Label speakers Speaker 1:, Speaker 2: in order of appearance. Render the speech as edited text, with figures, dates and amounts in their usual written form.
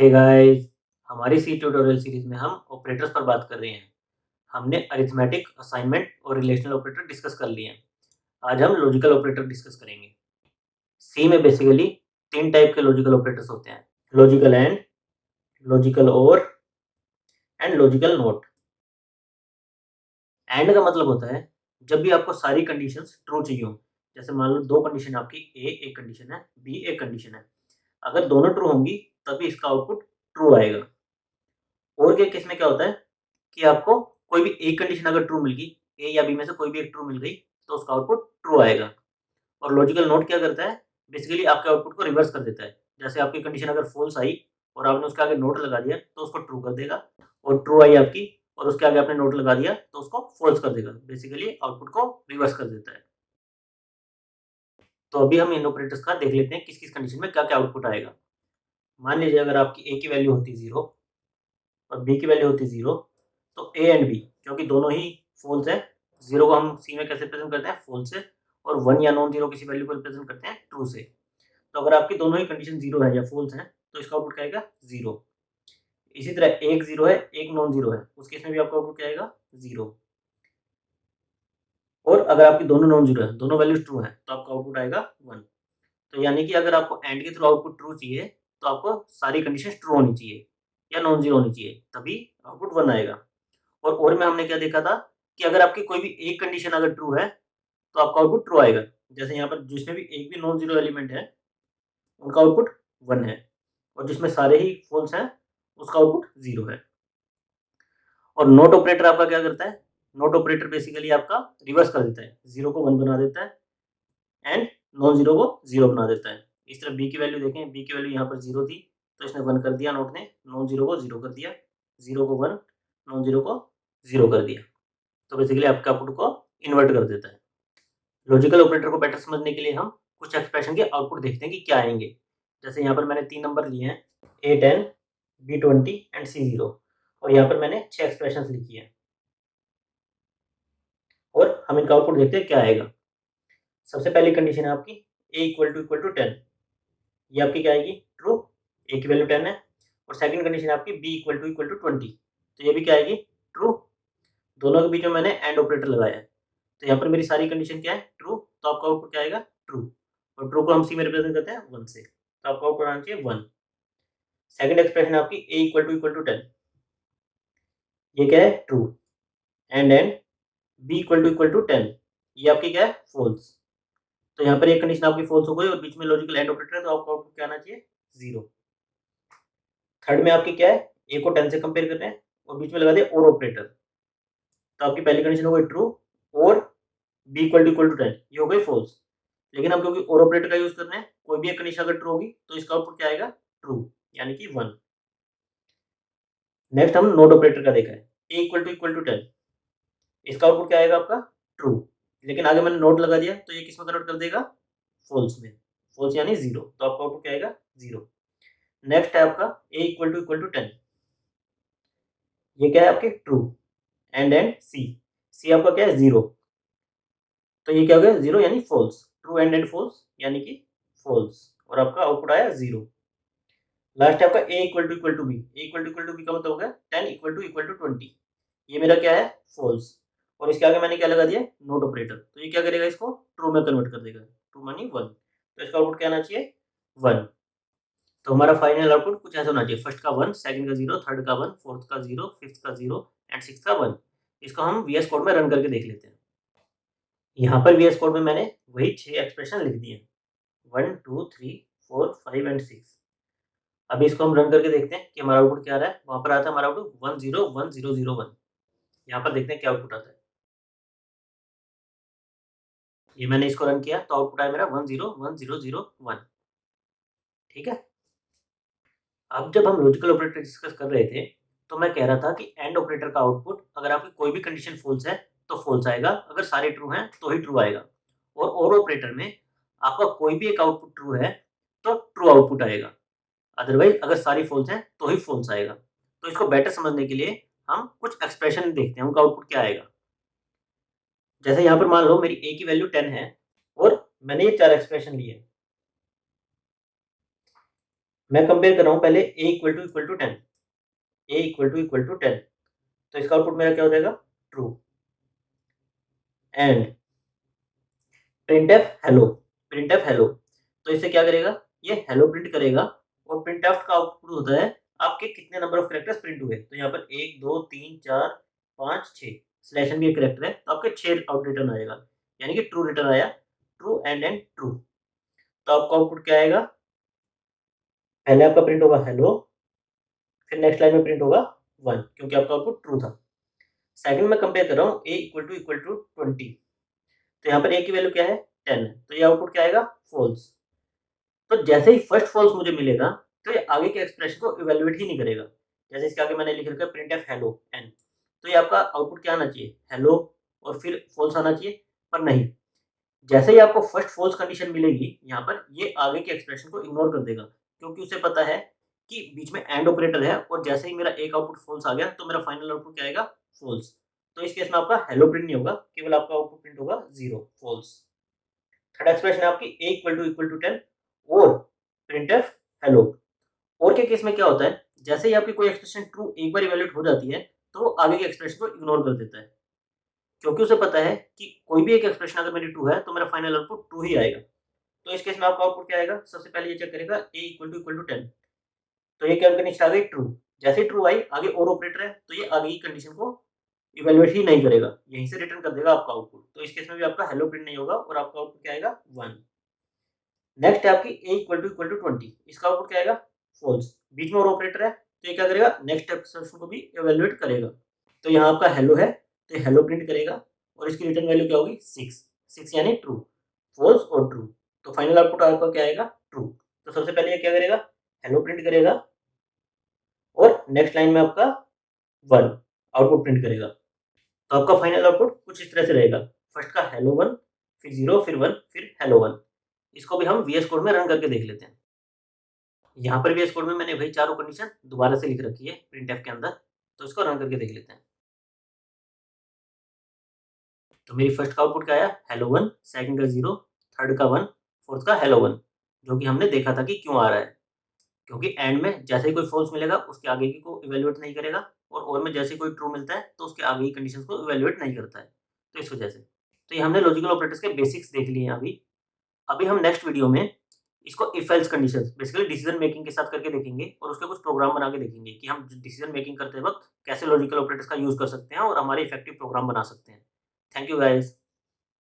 Speaker 1: Hey guys, हमारी सी tutorial series में हम ऑपरेटर्स पर बात कर रहे हैं। हमने अरिथमेटिक, असाइनमेंट और रिलेशनल ऑपरेटर डिस्कस कर लिए हैं। आज हम लॉजिकल ऑपरेटर डिस्कस करेंगे। सी में बेसिकली 3 टाइप के लॉजिकल ऑपरेटर्स होते हैं। लॉजिकल एंड, लॉजिकल और एंड लॉजिकल नॉट। एंड का मतलब होता है जब भी आपको सारी कंडीशंस ट्रू चाहिए हो। जैसे मान लो 2 कंडीशन आपकी ए एक कंडीशन है, बी एक कंडीशन है। अगर दोनों ट्रू होंगी तभी इसका आउटपुट ट्रू आएगा। और के केस में क्या होता है कि आपको कोई भी एक कंडीशन अगर ट्रू मिल गई, ए या बी में से कोई भी एक ट्रू मिल गई, तो उसका आउटपुट ट्रू आएगा। और लॉजिकल नोट क्या करता है, बेसिकली आपके आउटपुट को रिवर्स कर देता है। जैसे आपकी कंडीशन अगर फॉल्स आई और आपने उसके आगे नोट लगा दिया, तो उसको ट्रू कर देगा। और ट्रू आई आपकी और उसके आगे आपने नोट लगा दिया, तो उसको फॉल्स कर देगा। बेसिकली आउटपुट को रिवर्स कर देता है। तो अभी हम इन ऑपरेटर्स का देख लेते हैं किस-किस कंडीशन में क्या-क्या आउटपुट आएगा। मान लीजिए अगर आपकी ए की वैल्यू होती 0 और बी की वैल्यू होती 0, तो ए एंड बी क्योंकि दोनों ही फ़ॉल्स है, 0 को हम सी में कैसे रिप्रेज़ेंट करते हैं फ़ॉल्स से, और 1 या नॉन ज़ीरो किसी वैल्यू को रिप्रेज़ेंट करते हैं ट्रू से। तो अगर आपकी दोनों ही कंडीशन 0 है या फ़ॉल्स है, तो इसका आउटपुट क्या आएगा 0। इसी तरह एक 0 है, एक नॉन ज़ीरो है, उस केस में भी आपका आउटपुट क्या आएगा 0। और अगर आपकी दोनों नॉन ज़ीरो है, दोनों वैल्यूज़ ट्रू हैं, तो आपका आउटपुट आएगा 1। तो यानी कि अगर आपको एंड के थ्रू आउटपुट ट्रू चाहिए, तो आपको सारी कंडीशंस ट्रू होनी चाहिए या नॉन ज़ीरो होनी चाहिए, तभी आउटपुट 1 आएगा। और में हमने क्या देखा था कि अगर आपकी कोई भी एक कंडीशन अगर ट्रू है, तो आपका आउटपुट ट्रू आएगा। जैसे यहाँ पर जिसमें भी एक भी नॉन ज़ीरो एलिमेंट है, उनका आउटपुट 1 है, और जिसमें सारे ही फ़ॉल्स हैं, उसका आउटपुट 0 है। और नोट ऑपरेटर आपका क्या करता है? नोट ऑपरेटर बेसिकली आपका रिवर्स कर देता है, 0 को 1 बना देता है एंड नॉन ज़ीरो को 0 बना देता है। इस तरह बी की वैल्यू देखें, बी की वैल्यू यहाँ पर 0 थी, तो इसने 1 कर दिया नोट ने, नॉन ज़ीरो को 0 कर दिया, 0 को 1, नॉन ज़ीरो को 0 कर दिया। तो बेसिकली आपके आउटपुट को इन्वर्ट कर देता है। लॉजिकल ऑपरेटर को बेटर समझने के लिए हम कुछ एक्सप्रेशन के आउटपुट देखते हैं कि क्या आएँगे। जैसे यहाँ पर मैंने 3 नंबर लिए हैं, A10, B20 एंड C0, और यहाँ पर मैंने 6 एक्सप्रेशंस लिखी हैं। और हम इनका आउटपुट देखते हैं क्या आएगा। सबसे पहली कंडीशन है आपकी A = 10, ये आपकी क्या आएगी ट्रू, A की वैल्यू 10 है। और सेकंड कंडीशन है आपकी B = 20, तो ये भी क्या आएगी ट्रू। दोनों के बीच में मैंने एंड ऑपरेटर लगाया है, तो यहाँ पर मेरी सारी कंडीशन क्या है ट्रू, तो आपका आउटपुट क्या आएगा ट्रू। और ट्रू को हम सी में रिप्रेजेंट करते हैं 1 से, तो आपका आउटपुट आना चाहिए 1। सेकंड एक्सप्रेशन है आपकी A = 10, ये क्या है ट्रू। एंड B = 10, ये आपकी क्या है फॉल्स। तो यहाँ पर एक कंडीशन आपकी फॉल्स हो गई और बीच में लॉजिकल एंड ऑपरेटर है, तो आपका आउटपुट क्या आना चाहिए 0। थर्ड में आपकी क्या है, ए को 10 से कंपेयर कर रहे हैं और बीच में लगा दिया और ऑपरेटर, तो आपकी पहली कंडीशन हो गई ट्रू, और B = 10 ये हो गई फॉल्स। लेकिन हम क्योंकि और ऑपरेटर का यूज कर रहे हैं, कोई भी एक कंडीशन अगर ट्रू होगी तो इसका आउटपुट क्या आएगा ट्रू, यानी कि 1। नेक्स्ट हम नोट ऑपरेटर का देखा है, A = 10, इसका आउटपुट क्या आएगा आपका ट्रू। लेकिन आगे मैंने नोट लगा दिया, तो ये किस में कन्वर्ट कर देगा फॉल्स में, फॉल्स यानी 0, तो आपका आउटपुट क्या आएगा 0। नेक्स्ट है आपका A = 10, ये क्या है आपके ट्रू। एंड सी, सी आपका क्या है 0, तो ये क्या हो गया 0 यानी फॉल्स, ट्रू एंड फॉल्स यानी कि फॉल्स, और आपका आउटपुट आया 0। लास्ट है आपका A = B, A = B का मतलब हो गया 10 = 20, ये मेरा क्या है फॉल्स, और इसके आगे मैंने क्या लगा दिया नोट ऑपरेटर, तो ये क्या करेगा इसको ट्रू में कन्वर्ट कर देगा, ट्रू मानी 1, तो इसका आउटपुट क्या आना चाहिए 1। तो हमारा फाइनल आउटपुट कुछ ऐसा होना चाहिए, फर्स्ट का 1, सेकंड का 0, थर्ड का 1, फोर्थ का 0, फिफ्थ का 0 एंड सिक्स्थ का 1। इसको हम वीएस कोड में रन करके देख लेते हैं। यहाँ पर वीएस कोड में मैंने वही 6 एक्सप्रेशन लिख दिए, 1, 2, 3, 4, 5 एंड 6। अभी इसको हम रन करके देखते हैं कि हमारा आउटपुट क्या आ रहा है। वहाँ पर आता है हमारा आउटपुट 101001। यहाँ पर देखते हैं क्या आउटपुट आता है। ये मैंने इसको रन किया तो आउटपुट आया मेरा 101001। ठीक है। अब जब हम लॉजिकल ऑपरेटर डिस्कस कर रहे थे, तो मैं कह रहा था कि एंड ऑपरेटर का आउटपुट अगर आपकी कोई भी कंडीशन फॉल्स है, तो फॉल्स आएगा, अगर सारे ट्रू हैं तो ही ट्रू आएगा। और ऑपरेटर में आपका कोई भी एक आउटपुट ट्रू है, तो ट्रू आउटपुट आएगा। अदरवाइज़ अगर सारी फॉल्स हैं, तो ही फॉल्स आएगा। तो इसको बेटर समझने के लिए हम कुछ एक्सप्रेशन देखते हैं, उनका आउटपुट क्या आएगा। जैसे यहाँ पर मान लो मेरी ए की वैल्यू 10 है और मैंने ये 4 एक्सप्रेशन लिए। मैं कंपेयर कर रहा हूँ पहले a equal to 10, a equal to 10, तो इसका आउटपुट मेरा क्या हो जाएगा, true. And printf hello, तो इससे क्या करेगा, ये हेलो प्रिंट करेगा। और प्रिंट एफ का आउटपुट होता है आपके कितने नंबर ऑफ कैरेक्टर्स प्रिंट हुए, तो यहाँ पर 1 2 3 4 5 6 स्लैश एन भी एक कैरेक्टर है, तो आपके 6 आउट रिटर्न आएगा, यानी कि ट्रू रिटर्न आया, ट्रू एंड ट्रू। तो आपका आउटपुट क्या आएगा, पहले आपका प्रिंट होगा हेलो, फिर नेक्स्ट लाइन में प्रिंट होगा 1, क्योंकि आपका आउटपुट ट्रू था। सेकंड में कंपेयर कर रहा हूँ a इक्वल टू 20, तो यहाँ पर a की वैल्यू क्या है, 10 है, तो ये आउटपुट क्या आएगा, फॉल्स। तो जैसे ही फर्स्ट फॉल्स मुझे मिलेगा, तो ये आगे के एक्सप्रेशन को इवैल्यूएट ही नहीं करेगा। जैसे इसके आगे मैंने लिख रखा है प्रिंट एफ हेलो एन, तो ये आपका आउटपुट क्या आना चाहिए, हेलो और फिर फॉल्स आना चाहिए, पर नहीं। जैसे ही आपको फर्स्ट फॉल्स कंडीशन मिलेगी, यहाँ पर ये आगे के एक्सप्रेशन को इग्नोर कर देगा, क्योंकि उसे पता है कि बीच में एंड ऑपरेटर है, और जैसे ही मेरा एक आउटपुट फॉल्स आ गया, तो मेरा फाइनल आउटपुट क्या आएगा, फॉल्स। तो इस केस में आपका हेलो प्रिंट नहीं होगा, केवल आपका आउटपुट प्रिंट होगा 0, फॉल्स। थर्ड एक्सप्रेशन है आपकी a इक्वल टू 10 और प्रिंटफ हेलो। और के केस में क्या होता है, जैसे ही आपकी कोई एक्सप्रेशन ट्रू एक बार इवैल्यूएट हो जाती है, तो वो आगे के एक्सप्रेशन को इग्नोर कर देता है, क्योंकि उसे पता है कि कोई भी एक एक्सप्रेशन अगर मेरी ट्रू है, तो मेरा फाइनल आउटपुट ट्रू ही आएगा। तो इस केस में आपका आउटपुट क्या आएगा, सबसे पहले ये चेक करेगा a इक्वल टू 10, तो ये क्या कंडीशन आ गई, ट्रू। जैसे ही ट्रू आई, आगे और ऑपरेटर है, तो ये आगे की कंडीशन को इवैल्यूएट ही नहीं करेगा, यहीं से रिटर्न कर देगा आपका आउटपुट। तो इस केस में भी आपका हेलो प्रिंट नहीं होगा, और आपका आउटपुट क्या आएगा, 1। नेक्स्ट है आपकी a इक्वल टू 20, इसका आउटपुट क्या आएगा, फॉल्स। बीच में और ऑपरेटर है, तो ये क्या करेगा, नेक्स्ट एक्सप्रेशन को भी इवैल्यूएट करेगा। तो यहाँ आपका हेलो है, तो ये हेलो प्रिंट करेगा, और इसकी रिटर्न वैल्यू क्या होगी, 6, 6 यानी ट्रू, फॉल्स और ट्रू। तो फाइनल आउटपुट आपका क्या आएगा, ट्रू। तो सबसे पहले ये क्या करेगा, हेलो प्रिंट करेगा, और नेक्स्ट लाइन में आपका 1 आउटपुट प्रिंट करेगा। तो आपका फाइनल आउटपुट कुछ इस तरह से रहेगा, फर्स्ट का हेलो 1, फिर 0, फिर 1, फिर हेलो 1। इसको भी हम वीएस कोड में रन करके देख लेते हैं। यहाँ पर वीएस कोड में मैंने वही चारों कंडीशन दोबारा से लिख रखी है प्रिंटफ के अंदर, तो इसको रन करके देख लेते हैं। तो मेरी फर्स्ट का आउटपुट क्या आया, हेलो 1, सेकंड का 0, थर्ड का 1, फोर्थ का हेलो 1, जो कि हमने देखा था कि क्यों आ रहा है, क्योंकि एंड में जैसे ही कोई फॉल्स मिलेगा, उसके आगे की को इवैल्यूएट नहीं करेगा, और में जैसे ही कोई ट्रू मिलता है, तो उसके आगे की कंडीशंस को इवैल्यूएट नहीं करता है, तो इस वजह से। तो ये हमने लॉजिकल ऑपरेटर्स के बेसिक्स देख लिए हैं अभी। अभी हम नेक्स्ट वीडियो में इसको if else conditions, basically decision making के साथ करके देखेंगे, और उसके कुछ प्रोग्राम बना के देखेंगे कि हम डिसीजन मेकिंग करते वक्त कैसे लॉजिकल ऑपरेटर्स का यूज़ कर सकते हैं और हमारे इफेक्टिव प्रोग्राम बना सकते हैं। Thank you guys.